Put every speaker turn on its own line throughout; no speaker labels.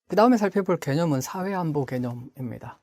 그 다음에 살펴볼 개념은 사회안보 개념입니다.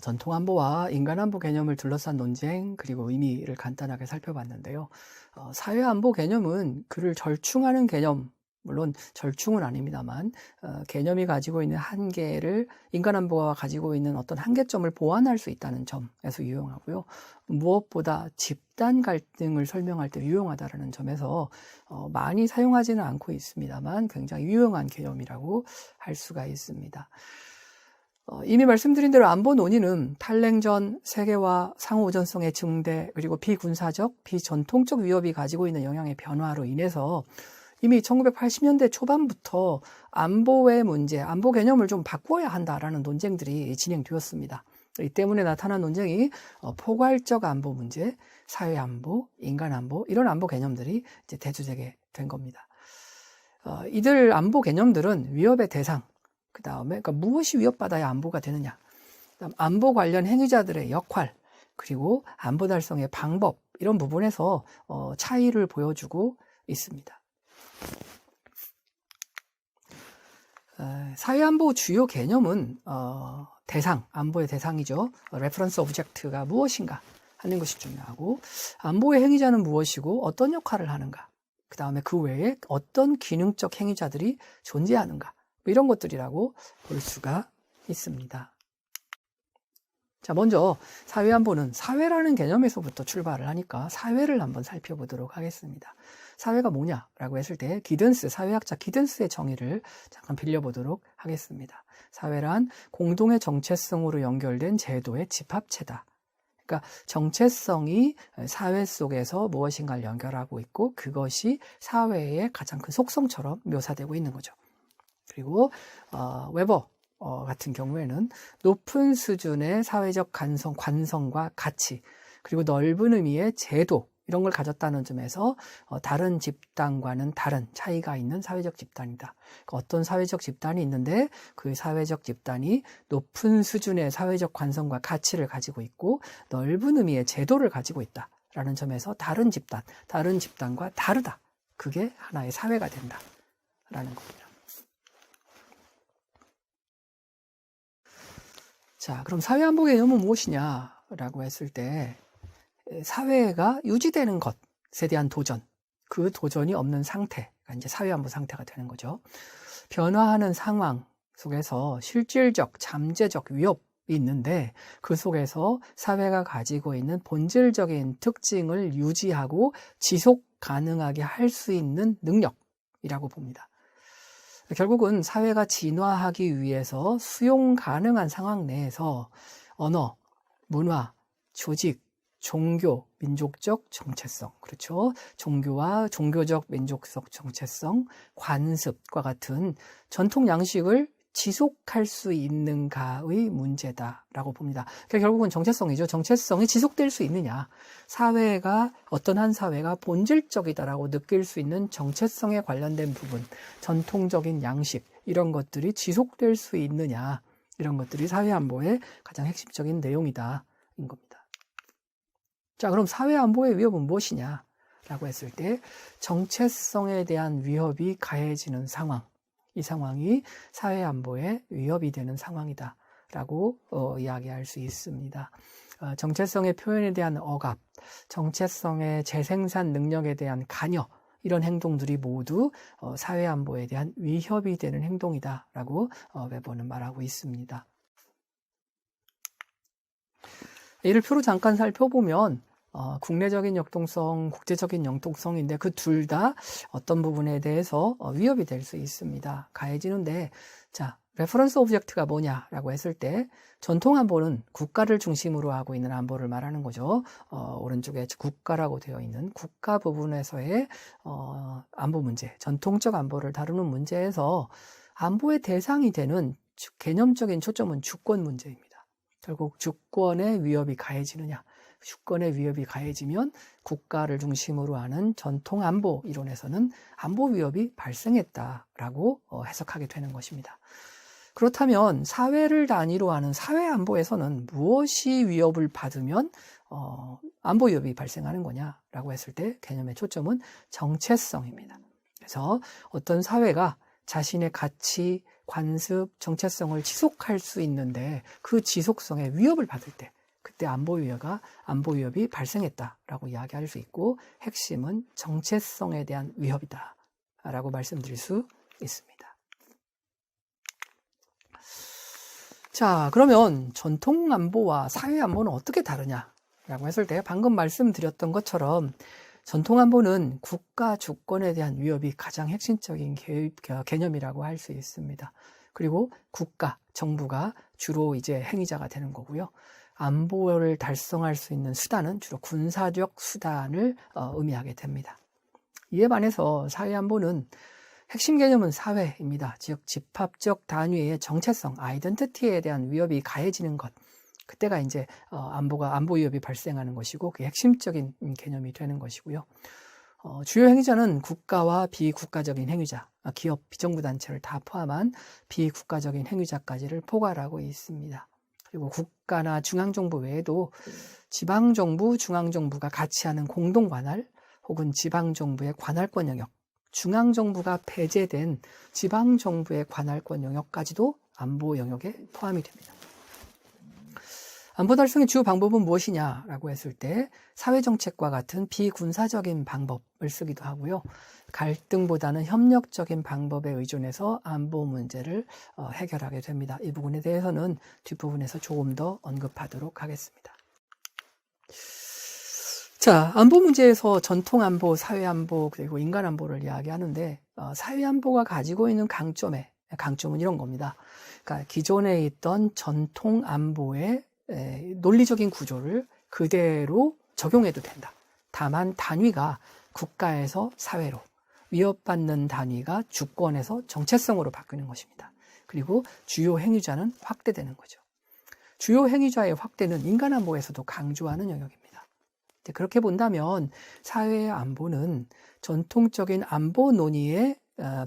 전통안보와 인간안보 개념을 둘러싼 논쟁 그리고 의미를 간단하게 살펴봤는데요. 사회안보 개념은 그를 절충하는 개념, 물론 절충은 아닙니다만 개념이 가지고 있는 한계를 인간안보가 가지고 있는 어떤 한계점을 보완할 수 있다는 점에서 유용하고요. 무엇보다 집단 갈등을 설명할 때 유용하다는 점에서 많이 사용하지는 않고 있습니다만 굉장히 유용한 개념이라고 할 수가 있습니다. 이미 말씀드린 대로 안보 논의는 탈냉전, 세계화, 상호우전성의 증대, 그리고 비군사적, 비전통적 위협이 가지고 있는 영향의 변화로 인해서 이미 1980년대 초반부터 안보의 문제, 안보 개념을 좀 바꿔야 한다라는 논쟁들이 진행되었습니다. 이 때문에 나타난 논쟁이 포괄적 안보 문제, 사회안보, 인간안보 이런 안보 개념들이 이제 대두되게 된 겁니다. 이들 안보 개념들은 위협의 대상, 그 다음에 그러니까 무엇이 위협받아야 안보가 되느냐, 그다음 안보 관련 행위자들의 역할, 그리고 안보 달성의 방법 이런 부분에서 차이를 보여주고 있습니다. 사회안보 주요 개념은 대상, 안보의 대상이죠. 레퍼런스 오브젝트가 무엇인가 하는 것이 중요하고, 안보의 행위자는 무엇이고 어떤 역할을 하는가, 그 다음에 그 외에 어떤 기능적 행위자들이 존재하는가, 이런 것들이라고 볼 수가 있습니다. 자, 먼저 사회안보는 사회라는 개념에서부터 출발을 하니까 사회를 한번 살펴보도록 하겠습니다. 사회가 뭐냐라고 했을 때 사회학자 기든스의 정의를 잠깐 빌려보도록 하겠습니다. 사회란 공동의 정체성으로 연결된 제도의 집합체다. 그러니까 정체성이 사회 속에서 무엇인가를 연결하고 있고 그것이 사회의 가장 큰 속성처럼 묘사되고 있는 거죠. 그리고 웨버 같은 경우에는 높은 수준의 사회적 관성과 가치, 그리고 넓은 의미의 제도 이런 걸 가졌다는 점에서 다른 집단과는 다른 차이가 있는 사회적 집단이다. 그러니까 어떤 사회적 집단이 있는데 그 사회적 집단이 높은 수준의 사회적 관성과 가치를 가지고 있고 넓은 의미의 제도를 가지고 있다라는 점에서 다른 집단과 다르다. 그게 하나의 사회가 된다라는 겁니다. 자, 그럼 사회안보 개념은 무엇이냐라고 했을 때 사회가 유지되는 것에 대한 도전, 그 도전이 없는 상태가 이제 사회안보 상태가 되는 거죠. 변화하는 상황 속에서 실질적, 잠재적 위협이 있는데 그 속에서 사회가 가지고 있는 본질적인 특징을 유지하고 지속 가능하게 할 수 있는 능력이라고 봅니다. 결국은 사회가 진화하기 위해서 수용 가능한 상황 내에서 언어, 문화, 조직, 종교, 민족적 정체성, 그렇죠? 종교와 종교적 민족적 정체성, 관습과 같은 전통 양식을 지속할 수 있는가의 문제다라고 봅니다. 그러니까 결국은 정체성이죠. 정체성이 지속될 수 있느냐. 어떤 한 사회가 본질적이다라고 느낄 수 있는 정체성에 관련된 부분, 전통적인 양식, 이런 것들이 지속될 수 있느냐. 이런 것들이 사회안보의 가장 핵심적인 내용이다인 겁니다. 자, 그럼 사회안보의 위협은 무엇이냐라고 했을 때 정체성에 대한 위협이 가해지는 상황, 이 상황이 사회안보의 위협이 되는 상황이다라고 이야기할 수 있습니다. 정체성의 표현에 대한 억압, 정체성의 재생산 능력에 대한 관여, 이런 행동들이 모두 사회안보에 대한 위협이 되는 행동이다라고 웨버는 말하고 있습니다. 이를 표로 잠깐 살펴보면 국내적인 역동성, 국제적인 역동성인데 그 둘 다 어떤 부분에 대해서 위협이 될 수 있습니다. 가해지는데, 자, 레퍼런스 오브젝트가 뭐냐라고 했을 때 전통 안보는 국가를 중심으로 하고 있는 안보를 말하는 거죠. 오른쪽에 국가라고 되어 있는 국가 부분에서의 안보 문제, 전통적 안보를 다루는 문제에서 안보의 대상이 되는 개념적인 초점은 주권 문제입니다. 결국 주권의 위협이 가해지느냐, 주권의 위협이 가해지면 국가를 중심으로 하는 전통 안보 이론에서는 안보 위협이 발생했다라고 해석하게 되는 것입니다. 그렇다면 사회를 단위로 하는 사회안보에서는 무엇이 위협을 받으면 안보 위협이 발생하는 거냐라고 했을 때 개념의 초점은 정체성입니다. 그래서 어떤 사회가 자신의 가치, 관습, 정체성을 지속할 수 있는데 그 지속성에 위협을 받을 때 그때 안보 위협이 발생했다라고 이야기할 수 있고 핵심은 정체성에 대한 위협이다라고 말씀드릴 수 있습니다. 자, 그러면 전통 안보와 사회 안보는 어떻게 다르냐라고 했을 때 방금 말씀드렸던 것처럼 전통 안보는 국가 주권에 대한 위협이 가장 핵심적인 개념이라고 할 수 있습니다. 그리고 국가, 정부가 주로 이제 행위자가 되는 거고요. 안보를 달성할 수 있는 수단은 주로 군사적 수단을 의미하게 됩니다. 이에 반해서 사회 안보는 핵심 개념은 사회입니다. 즉 집합적 단위의 정체성, 아이덴티티에 대한 위협이 가해지는 것. 그때가 이제 안보 위협이 발생하는 것이고 그게 핵심적인 개념이 되는 것이고요. 주요 행위자는 국가와 비국가적인 행위자, 기업, 비정부 단체를 다 포함한 비국가적인 행위자까지를 포괄하고 있습니다. 그리고 국가나 중앙정부 외에도 지방정부, 중앙정부가 같이 하는 공동관할 혹은 지방정부의 관할권 영역, 중앙정부가 배제된 지방정부의 관할권 영역까지도 안보 영역에 포함이 됩니다. 안보 달성의 주요 방법은 무엇이냐라고 했을 때 사회정책과 같은 비군사적인 방법을 쓰기도 하고요. 갈등보다는 협력적인 방법에 의존해서 안보 문제를 해결하게 됩니다. 이 부분에 대해서는 뒷부분에서 조금 더 언급하도록 하겠습니다. 자, 안보 문제에서 전통 안보, 사회 안보, 그리고 인간 안보를 이야기하는데 사회 안보가 가지고 있는 강점은 이런 겁니다. 그러니까 기존에 있던 전통 안보의 논리적인 구조를 그대로 적용해도 된다. 다만 단위가 국가에서 사회로, 위협받는 단위가 주권에서 정체성으로 바뀌는 것입니다. 그리고 주요 행위자는 확대되는 거죠. 주요 행위자의 확대는 인간 안보에서도 강조하는 영역입니다. 그렇게 본다면 사회의 안보는 전통적인 안보 논의의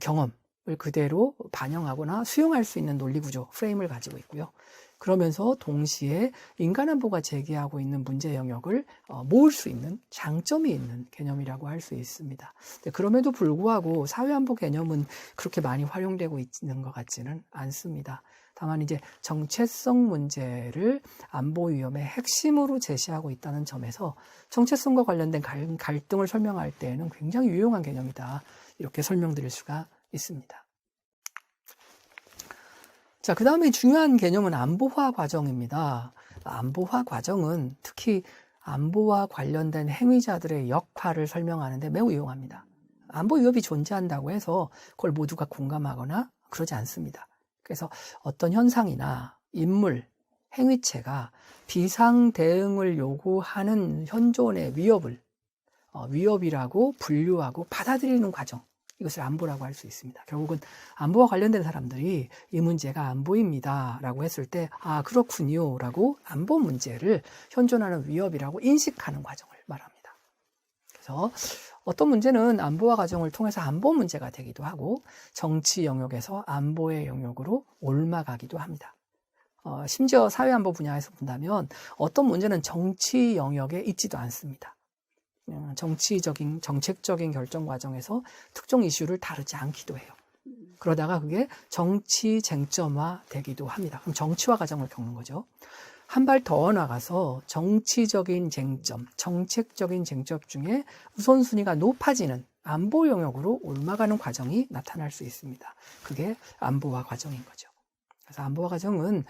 경험을 그대로 반영하거나 수용할 수 있는 논리구조, 프레임을 가지고 있고요. 그러면서 동시에 인간 안보가 제기하고 있는 문제 영역을 모을 수 있는 장점이 있는 개념이라고 할 수 있습니다. 그럼에도 불구하고 사회 안보 개념은 그렇게 많이 활용되고 있는 것 같지는 않습니다. 다만 이제 정체성 문제를 안보 위험의 핵심으로 제시하고 있다는 점에서 정체성과 관련된 갈등을 설명할 때에는 굉장히 유용한 개념이다. 이렇게 설명드릴 수가 있습니다. 자, 그 다음에 중요한 개념은 안보화 과정입니다. 안보화 과정은 특히 안보와 관련된 행위자들의 역할을 설명하는데 매우 유용합니다. 안보 위협이 존재한다고 해서 그걸 모두가 공감하거나 그러지 않습니다. 그래서 어떤 현상이나 인물, 행위체가 비상 대응을 요구하는 현존의 위협이라고 분류하고 받아들이는 과정, 이것을 안보라고 할 수 있습니다. 결국은 안보와 관련된 사람들이 이 문제가 안보입니다 라고 했을 때 그렇군요 라고 안보 문제를 현존하는 위협이라고 인식하는 과정을 말합니다. 그래서 어떤 문제는 안보화 과정을 통해서 안보 문제가 되기도 하고 정치 영역에서 안보의 영역으로 옮아가기도 합니다. 심지어 사회안보 분야에서 본다면 어떤 문제는 정치 영역에 있지도 않습니다. 정책적인 결정 과정에서 특정 이슈를 다루지 않기도 해요. 그러다가 그게 정치 쟁점화 되기도 합니다. 그럼 정치화 과정을 겪는 거죠. 한 발 더 나가서 정치적인 쟁점, 정책적인 쟁점 중에 우선순위가 높아지는 안보 영역으로 옮아가는 과정이 나타날 수 있습니다. 그게 안보화 과정인 거죠. 그래서 안보화 과정은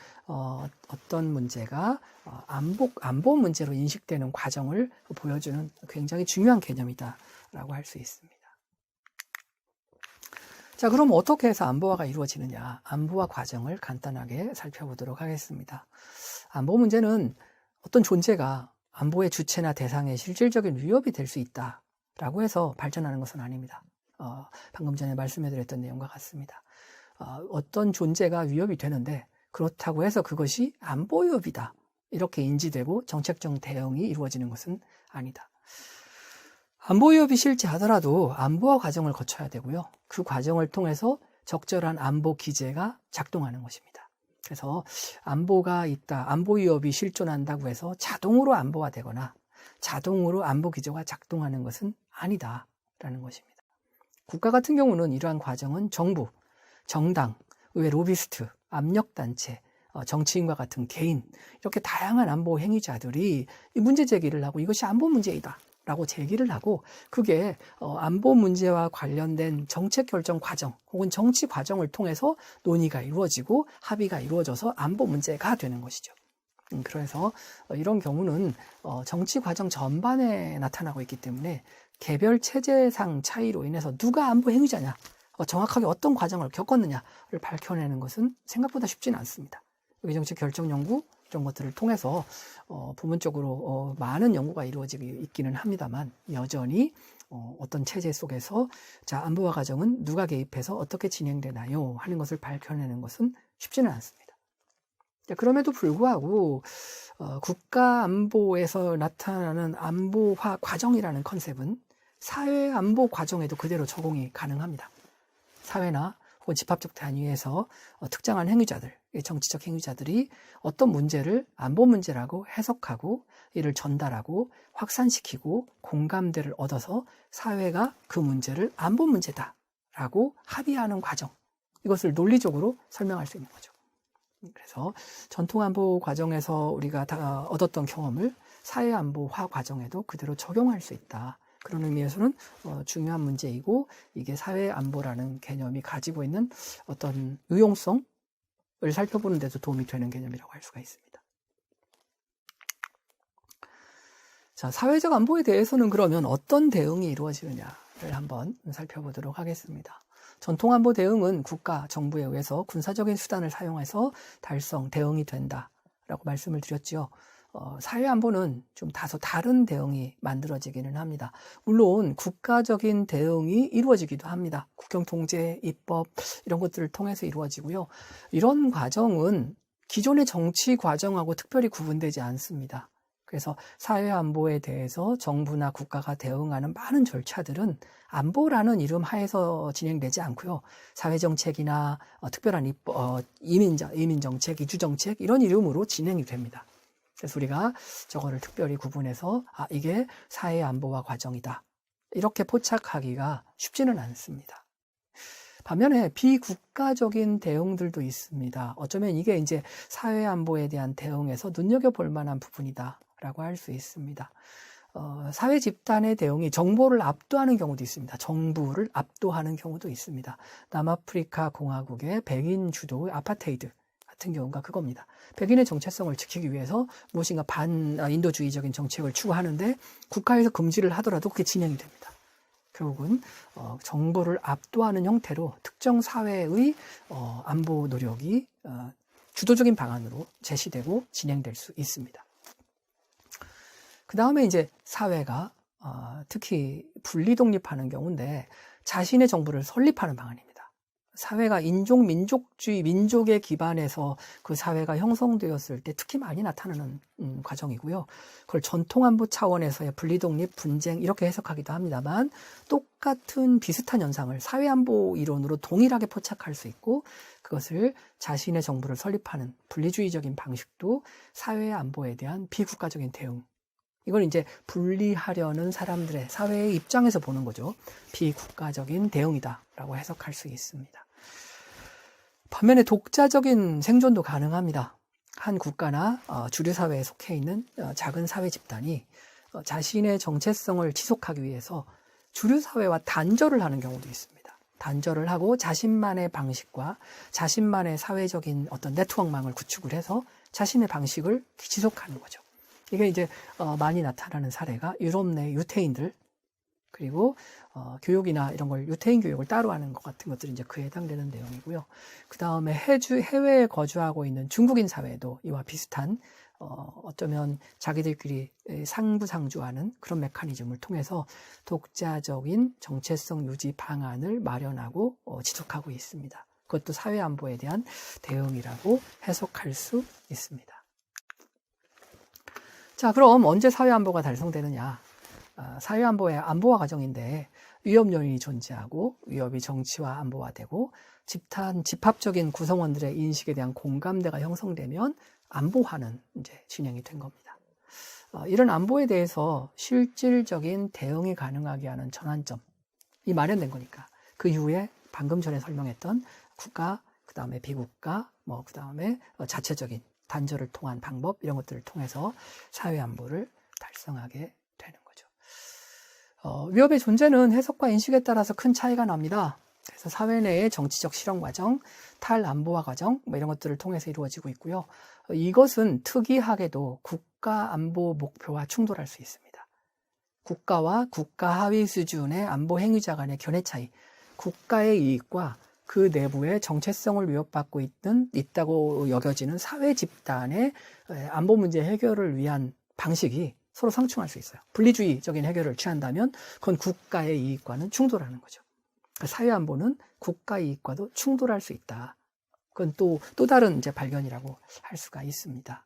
어떤 문제가 안보 문제로 인식되는 과정을 보여주는 굉장히 중요한 개념이다라고 할 수 있습니다. 자, 그럼 어떻게 해서 안보화가 이루어지느냐? 안보화 과정을 간단하게 살펴보도록 하겠습니다. 안보 문제는 어떤 존재가 안보의 주체나 대상의 실질적인 위협이 될 수 있다라고 해서 발전하는 것은 아닙니다. 방금 전에 말씀해드렸던 내용과 같습니다. 어떤 존재가 위협이 되는데 그렇다고 해서 그것이 안보 위협이다 이렇게 인지되고 정책적 대응이 이루어지는 것은 아니다. 안보 위협이 실제하더라도 안보화 과정을 거쳐야 되고요. 그 과정을 통해서 적절한 안보 기제가 작동하는 것입니다. 그래서 안보가 있다, 안보 위협이 실존한다고 해서 자동으로 안보화되거나 자동으로 안보 기제가 작동하는 것은 아니다라는 것입니다. 국가 같은 경우는 이러한 과정은 정부, 정당 의회 로비스트, 압력단체, 정치인과 같은 개인, 이렇게 다양한 안보 행위자들이 이 문제 제기를 하고 이것이 안보 문제이다 라고 제기를 하고, 그게 안보 문제와 관련된 정책 결정 과정 혹은 정치 과정을 통해서 논의가 이루어지고 합의가 이루어져서 안보 문제가 되는 것이죠. 그래서 이런 경우는 정치 과정 전반에 나타나고 있기 때문에 개별 체제상 차이로 인해서 누가 안보 행위자냐, 정확하게 어떤 과정을 겪었느냐를 밝혀내는 것은 생각보다 쉽지는 않습니다. 정치 결정 연구 이런 것들을 통해서 부분적으로 많은 연구가 이루어지고 있기는 합니다만, 여전히 어떤 체제 속에서 자, 안보와 과정은 누가 개입해서 어떻게 진행되나요 하는 것을 밝혀내는 것은 쉽지는 않습니다. 그럼에도 불구하고 국가 안보에서 나타나는 안보화 과정이라는 컨셉은 사회 안보 과정에도 그대로 적용이 가능합니다. 사회나 혹은 집합적 단위에서 특정한 행위자들, 정치적 행위자들이 어떤 문제를 안보 문제라고 해석하고 이를 전달하고 확산시키고 공감대를 얻어서 사회가 그 문제를 안보 문제다라고 합의하는 과정, 이것을 논리적으로 설명할 수 있는 거죠. 그래서 전통 안보 과정에서 우리가 다 얻었던 경험을 사회 안보화 과정에도 그대로 적용할 수 있다. 그런 의미에서는 중요한 문제이고, 이게 사회 안보라는 개념이 가지고 있는 어떤 유용성을 살펴보는 데도 도움이 되는 개념이라고 할 수가 있습니다. 자, 사회적 안보에 대해서는 그러면 어떤 대응이 이루어지느냐를 한번 살펴보도록 하겠습니다. 전통 안보 대응은 국가, 정부에 의해서 군사적인 수단을 사용해서 대응이 된다라고 말씀을 드렸죠. 사회 안보는 좀 다소 다른 대응이 만들어지기는 합니다. 물론 국가적인 대응이 이루어지기도 합니다. 국경 통제, 입법 이런 것들을 통해서 이루어지고요. 이런 과정은 기존의 정치 과정하고 특별히 구분되지 않습니다. 그래서 사회 안보에 대해서 정부나 국가가 대응하는 많은 절차들은 안보라는 이름 하에서 진행되지 않고요. 사회정책이나 특별한 이민정책, 이주정책 이런 이름으로 진행이 됩니다. 그래서 우리가 저거를 특별히 구분해서 이게 사회 안보화 과정이다, 이렇게 포착하기가 쉽지는 않습니다. 반면에 비국가적인 대응들도 있습니다. 어쩌면 이게 이제 사회 안보에 대한 대응에서 눈여겨볼 만한 부분이다라고 할 수 있습니다. 사회 집단의 대응이 정보를 압도하는 경우도 있습니다. 정부를 압도하는 경우도 있습니다. 남아프리카 공화국의 백인 주도의 아파테이드 같은 경우가 그겁니다. 백인의 정체성을 지키기 위해서 무엇인가 반인도주의적인 정책을 추구하는데 국가에서 금지를 하더라도 그게 진행이 됩니다. 결국은 정보를 압도하는 형태로 특정 사회의 안보 노력이 주도적인 방안으로 제시되고 진행될 수 있습니다. 그 다음에 이제 사회가 특히 분리 독립하는 경우인데 자신의 정부를 설립하는 방안입니다. 사회가 인종, 민족주의, 민족에 기반해서 그 사회가 형성되었을 때 특히 많이 나타나는 과정이고요. 그걸 전통안보 차원에서의 분리독립, 분쟁 이렇게 해석하기도 합니다만, 똑같은 비슷한 현상을 사회안보 이론으로 동일하게 포착할 수 있고, 그것을 자신의 정부를 설립하는 분리주의적인 방식도 사회안보에 대한 비국가적인 대응, 이걸 이제 분리하려는 사람들의 사회의 입장에서 보는 거죠. 비국가적인 대응이다라고 해석할 수 있습니다. 반면에 독자적인 생존도 가능합니다. 한 국가나 주류 사회에 속해 있는 작은 사회 집단이 자신의 정체성을 지속하기 위해서 주류 사회와 단절을 하는 경우도 있습니다. 단절을 하고 자신만의 방식과 자신만의 사회적인 어떤 네트워크망을 구축을 해서 자신의 방식을 지속하는 거죠. 이게 이제 많이 나타나는 사례가 유럽 내 유태인들, 그리고 교육이나 이런 걸 유태인 교육을 따로 하는 것 같은 것들이 이제 그에 해당되는 내용이고요. 그 다음에 해외에 거주하고 있는 중국인 사회도 이와 비슷한 어쩌면 자기들끼리 상부상조하는 그런 메커니즘을 통해서 독자적인 정체성 유지 방안을 마련하고 지속하고 있습니다. 그것도 사회안보에 대한 대응이라고 해석할 수 있습니다. 자, 그럼 언제 사회안보가 달성되느냐? 사회안보의 안보화 과정인데 위협 요인이 존재하고 위협이 정치와 안보화되고 집합적인 구성원들의 인식에 대한 공감대가 형성되면 안보화는 이제 진행이 된 겁니다. 이런 안보에 대해서 실질적인 대응이 가능하게 하는 전환점이 마련된 거니까 그 이후에 방금 전에 설명했던 국가, 그 다음에 비국가, 그 다음에 자체적인 단절을 통한 방법, 이런 것들을 통해서 사회안보를 달성하게 되는 거죠. 위협의 존재는 해석과 인식에 따라서 큰 차이가 납니다. 그래서 사회 내의 정치적 실현 과정, 탈안보화 과정, 이런 것들을 통해서 이루어지고 있고요. 이것은 특이하게도 국가 안보 목표와 충돌할 수 있습니다. 국가와 국가 하위 수준의 안보 행위자 간의 견해 차이, 국가의 이익과 그 내부의 정체성을 위협받고 있다고 여겨지는 사회 집단의 안보 문제 해결을 위한 방식이 서로 상충할 수 있어요. 분리주의적인 해결을 취한다면 그건 국가의 이익과는 충돌하는 거죠. 사회 안보는 국가 이익과도 충돌할 수 있다. 그건 또 다른 이제 발견이라고 할 수가 있습니다.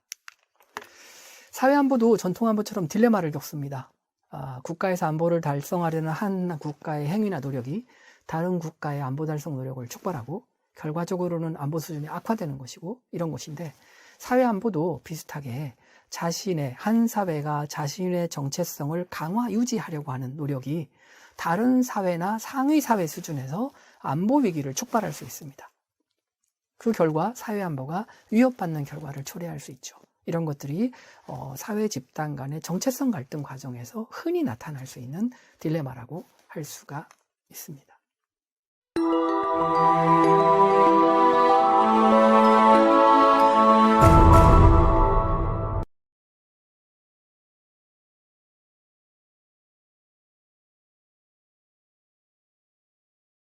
사회 안보도 전통 안보처럼 딜레마를 겪습니다. 국가에서 안보를 달성하려는 한 국가의 행위나 노력이 다른 국가의 안보 달성 노력을 촉발하고 결과적으로는 안보 수준이 악화되는 것이고 이런 것인데, 사회 안보도 비슷하게 한 사회가 자신의 정체성을 강화 유지하려고 하는 노력이 다른 사회나 상위 사회 수준에서 안보 위기를 촉발할 수 있습니다. 그 결과 사회 안보가 위협받는 결과를 초래할 수 있죠. 이런 것들이 사회 집단 간의 정체성 갈등 과정에서 흔히 나타날 수 있는 딜레마라고 할 수가 있습니다.